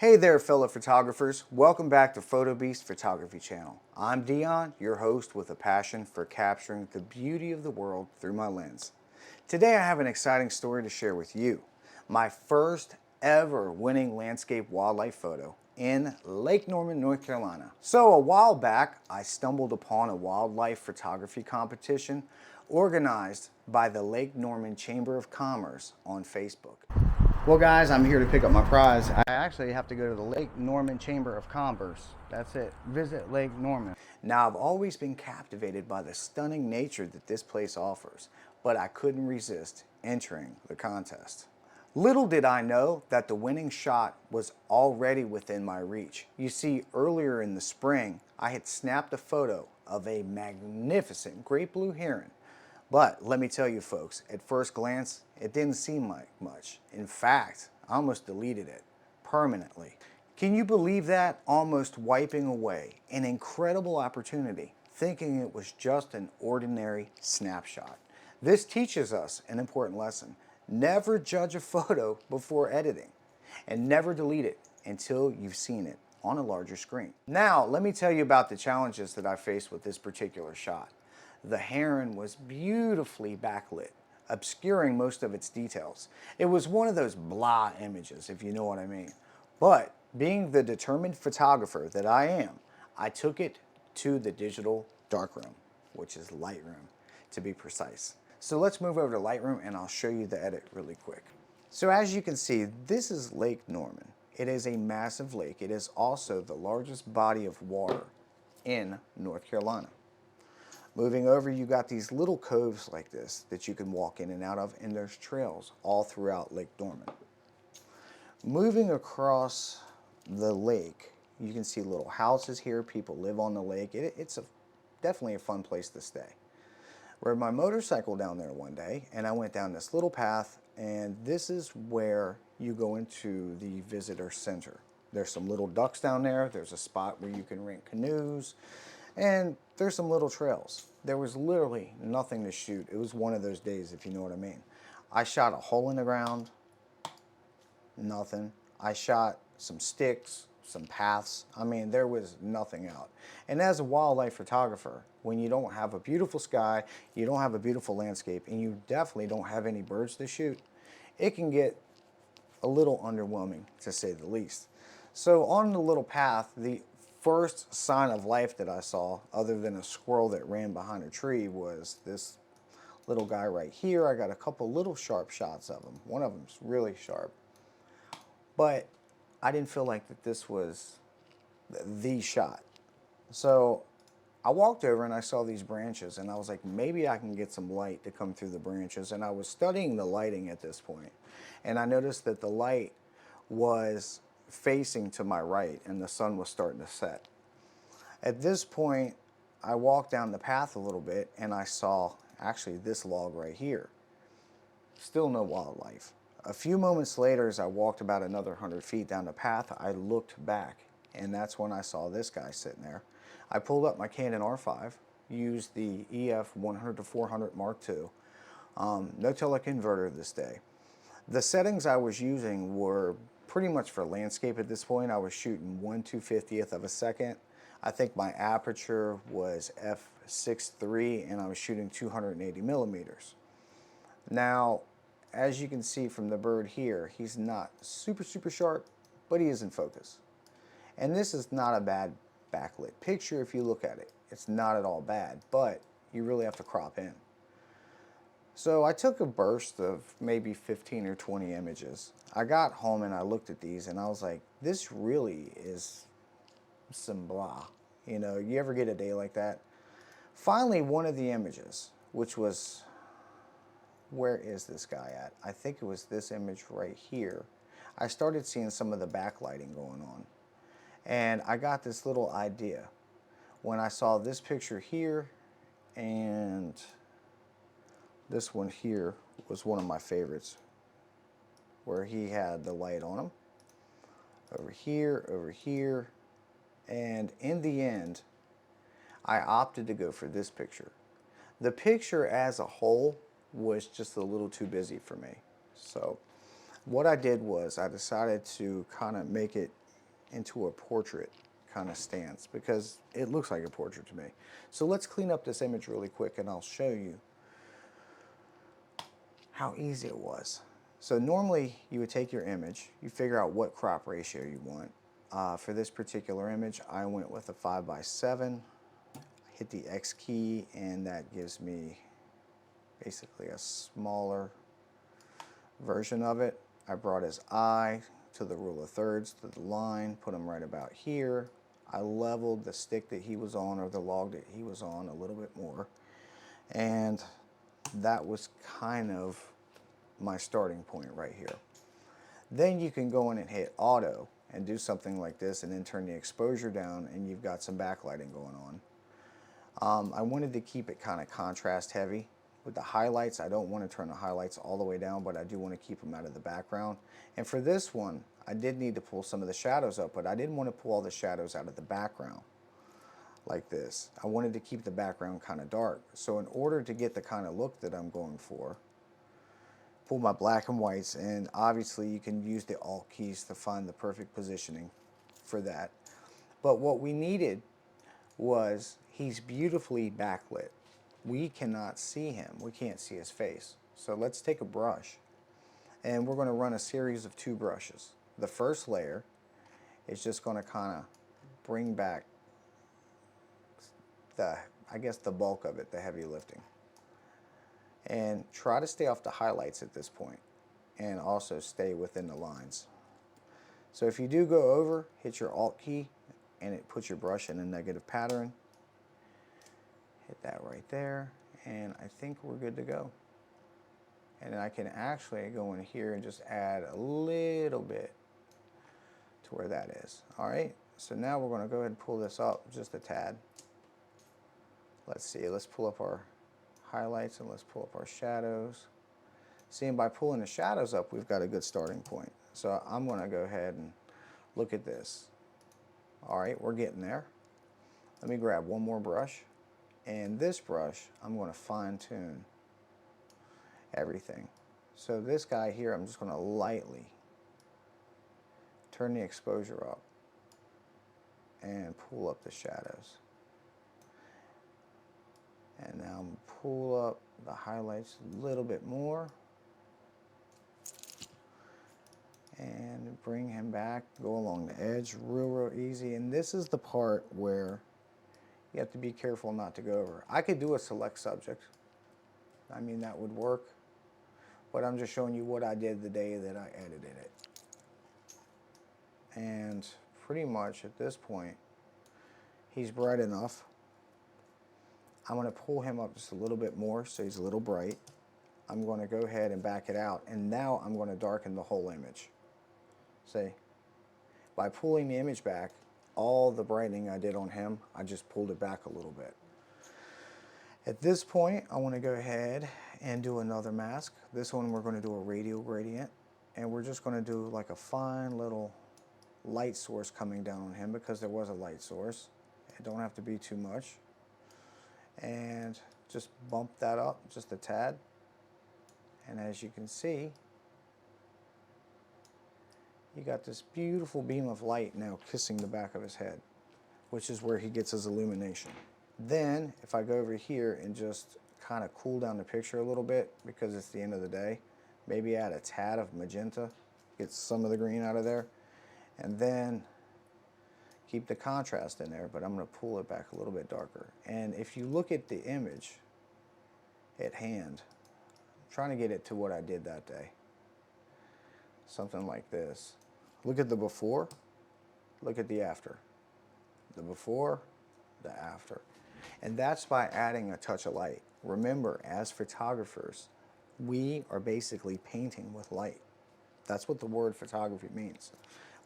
Hey there, fellow photographers. Welcome back to Photo Beast Photography Channel. I'm Dion, your host with a passion for capturing the beauty of the world through my lens. Today I have an exciting story to share with you. My first ever winning landscape wildlife photo in Lake Norman, North Carolina. So a while back, I stumbled upon a wildlife photography competition organized by the Lake Norman Chamber of Commerce on Facebook. Well, guys, I'm here to pick up my prize. I actually have to go to the Lake Norman Chamber of Commerce. That's it. Visit Lake Norman. Now, I've always been captivated by the stunning nature that this place offers, but I couldn't resist entering the contest. Little did I know that the winning shot was already within my reach. You see, earlier in the spring, I had snapped a photo of a magnificent great blue heron. But let me tell you folks, at first glance, it didn't seem like much. In fact, I almost deleted it permanently. Can you believe that? Almost wiping away an incredible opportunity, thinking it was just an ordinary snapshot. This teaches us an important lesson. Never judge a photo before editing, and never delete it until you've seen it on a larger screen. Now, let me tell you about the challenges that I faced with this particular shot. The heron was beautifully backlit, obscuring most of its details. It was one of those blah images, if you know what I mean. But being the determined photographer that I am, I took it to the digital darkroom, which is Lightroom, to be precise. So let's move over to Lightroom and I'll show you the edit really quick. So as you can see, this is Lake Norman. It is a massive lake. It is also the largest body of water in North Carolina. Moving over, you got these little coves like this that you can walk in and out of, and there's trails all throughout Lake Norman. Moving across the lake, you can see little houses here. People live on the lake. It's definitely a fun place to stay. Rode my motorcycle down there one day, and I went down this little path, and this is where you go into the visitor center. There's some little ducks down there. There's a spot where you can rent canoes. And there's some little trails. There was literally nothing to shoot. It was one of those days, if you know what I mean. I shot a hole in the ground, nothing. I shot some sticks, some paths. I mean, there was nothing out. And as a wildlife photographer, when you don't have a beautiful sky, you don't have a beautiful landscape, and you definitely don't have any birds to shoot, it can get a little underwhelming, to say the least. So on the little path, the first sign of life that I saw, other than a squirrel that ran behind a tree, was this little guy right here. I got a couple little sharp shots of him. One of them's really sharp. But I didn't feel like that this was the shot. So I walked over and I saw these branches, and I was like, maybe I can get some light to come through the branches. And I was studying the lighting at this point, and I noticed that the light was facing to my right and the sun was starting to set. At this point, I walked down the path a little bit and I saw actually this log right here. Still no wildlife. A few moments later, as I walked about another 100 feet down the path, I looked back, and that's when I saw this guy sitting there. I pulled up my Canon R5, used the EF 100-400 Mark II, no teleconverter this day. The settings I was using were pretty much for landscape at this point. I was shooting 1/250th of a second. I think my aperture was f6.3 and I was shooting 280 millimeters. Now, as you can see from the bird here, he's not super sharp, but he is in focus. And this is not a bad backlit picture if you look at it. It's not at all bad, but you really have to crop in. So I took a burst of maybe 15 or 20 images. I got home and I looked at these and I was like, this really is some blah. You know, you ever get a day like that? Finally, one of the images, which was, where is this guy at? I think it was this image right here. I started seeing some of the backlighting going on. And I got this little idea when I saw this picture here, and this one here was one of my favorites, where he had the light on him. Over here, and in the end, I opted to go for this picture. The picture as a whole was just a little too busy for me. So what I did was I decided to kind of make it into a portrait kind of stance because it looks like a portrait to me. So let's clean up this image really quick and I'll show you how easy it was. So normally you would take your image, you figure out what crop ratio you want. For this particular image, I went with a 5:7, hit the X key, and that gives me basically a smaller version of it. I brought his eye to the rule of thirds, to the line, put him right about here. I leveled the stick that he was on, or the log that he was on, a little bit more. And that was kind of my starting point right here. Then you can go in and hit auto and do something like this and then turn the exposure down and you've got some backlighting going on. I wanted to keep it kind of contrast heavy. With the highlights, I don't want to turn the highlights all the way down, but I do want to keep them out of the background. And for this one, I did need to pull some of the shadows up, but I didn't want to pull all the shadows out of the background like this. I wanted to keep the background kind of dark. So in order to get the kind of look that I'm going for, pull my black and whites, and obviously you can use the Alt keys to find the perfect positioning for that. But what we needed was, he's beautifully backlit. We cannot see him. We can't see his face. So let's take a brush and we're going to run a series of 2 brushes. The first layer is just going to kind of bring back I guess the bulk of it, the heavy lifting. And try to stay off the highlights at this point and also stay within the lines. So if you do go over, hit your Alt key and it puts your brush in a negative pattern. Hit that right there and I think we're good to go. And I can actually go in here and just add a little bit to where that is. Alright, so now we're going to go ahead and pull this up just a tad. Let's see, let's pull up our highlights and let's pull up our shadows. See, and by pulling the shadows up, we've got a good starting point. So I'm going to go ahead and look at this. Alright, we're getting there. Let me grab one more brush. And this brush, I'm going to fine tune everything. So this guy here, I'm just going to lightly turn the exposure up and pull up the shadows. And now I'm going to pull up the highlights a little bit more. And bring him back, go along the edge real easy. And this is the part where you have to be careful not to go over. I could do a select subject. I mean, that would work. But I'm just showing you what I did the day that I edited it. And pretty much at this point, he's bright enough. I'm going to pull him up just a little bit more so he's a little bright. I'm going to go ahead and back it out. And now I'm going to darken the whole image. See? By pulling the image back, all the brightening I did on him, I just pulled it back a little bit. At this point, I want to go ahead and do another mask. This one we're going to do a radial gradient. And we're just going to do like a fine little light source coming down on him because there was a light source. It don't have to be too much. And just bump that up just a tad. And as you can see, you got this beautiful beam of light now kissing the back of his head, which is where he gets his illumination. Then, if I go over here and just kind of cool down the picture a little bit, because it's the end of the day, maybe add a tad of magenta, get some of the green out of there, and then keep the contrast in there, but I'm going to pull it back a little bit darker. And if you look at the image at hand, I'm trying to get it to what I did that day. Something like this. Look at the before, look at the after. The before, the after. And that's by adding a touch of light. Remember, as photographers, we are basically painting with light. That's what the word photography means.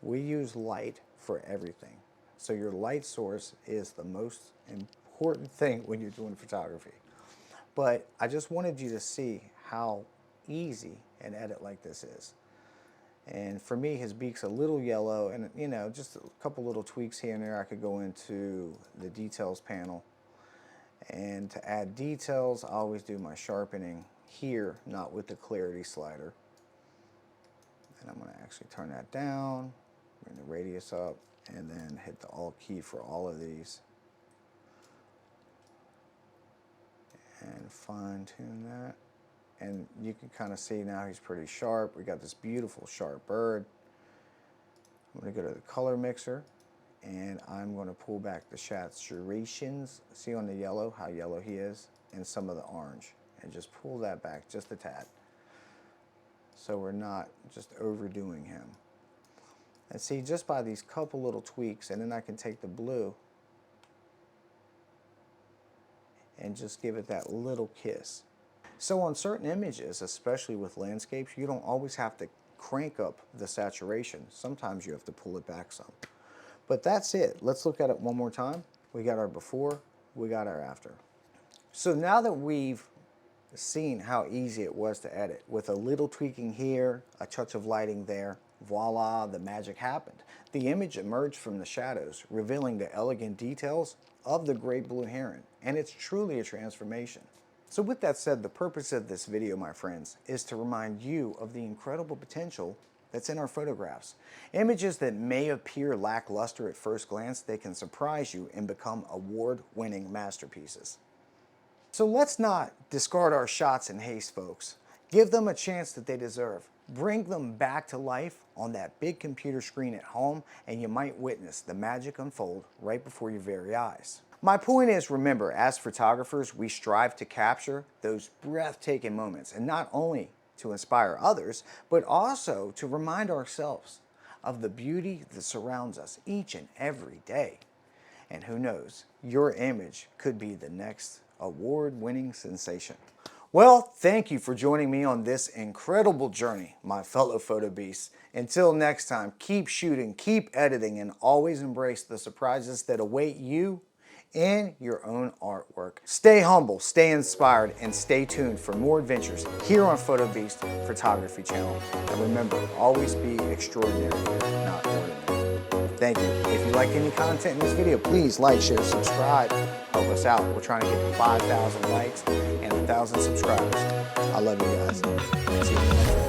We use light for everything. So your light source is the most important thing when you're doing photography. But I just wanted you to see how easy an edit like this is. And for me, his beak's a little yellow, and you know, just a couple little tweaks here and there. I could go into the details panel. And to add details, I always do my sharpening here, not with the clarity slider. And I'm going to actually turn that down, bring the radius up, and then hit the Alt key for all of these. And fine tune that. And you can kind of see now he's pretty sharp. We got this beautiful sharp bird. I'm going to go to the color mixer, and I'm going to pull back the saturations. See on the yellow, how yellow he is, and some of the orange. And just pull that back just a tad, so we're not just overdoing him. And see, just by these couple little tweaks, and then I can take the blue and just give it that little kiss. So on certain images, especially with landscapes, you don't always have to crank up the saturation. Sometimes you have to pull it back some. But that's it. Let's look at it one more time. We got our before, we got our after. So now that we've seen how easy it was to edit, with a little tweaking here, a touch of lighting there, voila, the magic happened. The image emerged from the shadows, revealing the elegant details of the great blue heron, and it's truly a transformation. So with that said, the purpose of this video, my friends, is to remind you of the incredible potential that's in our photographs. Images that may appear lackluster at first glance, they can surprise you and become award-winning masterpieces. So let's not discard our shots in haste, folks. Give them a chance that they deserve. Bring them back to life on that big computer screen at home, and you might witness the magic unfold right before your very eyes. My point is, remember, as photographers, we strive to capture those breathtaking moments, and not only to inspire others, but also to remind ourselves of the beauty that surrounds us each and every day. And who knows, your image could be the next award-winning sensation. Well, thank you for joining me on this incredible journey, my fellow photo beasts. Until next time, keep shooting, keep editing, and always embrace the surprises that await you in your own artwork. Stay humble, stay inspired, and stay tuned for more adventures here on Photo Beast Photography Channel. And remember, always be extraordinary, not ordinary. Thank you. If you like any content in this video, please like, share, subscribe. Help us out. We're trying to get to 5,000 likes and 1,000 subscribers. I love you guys. See you next time.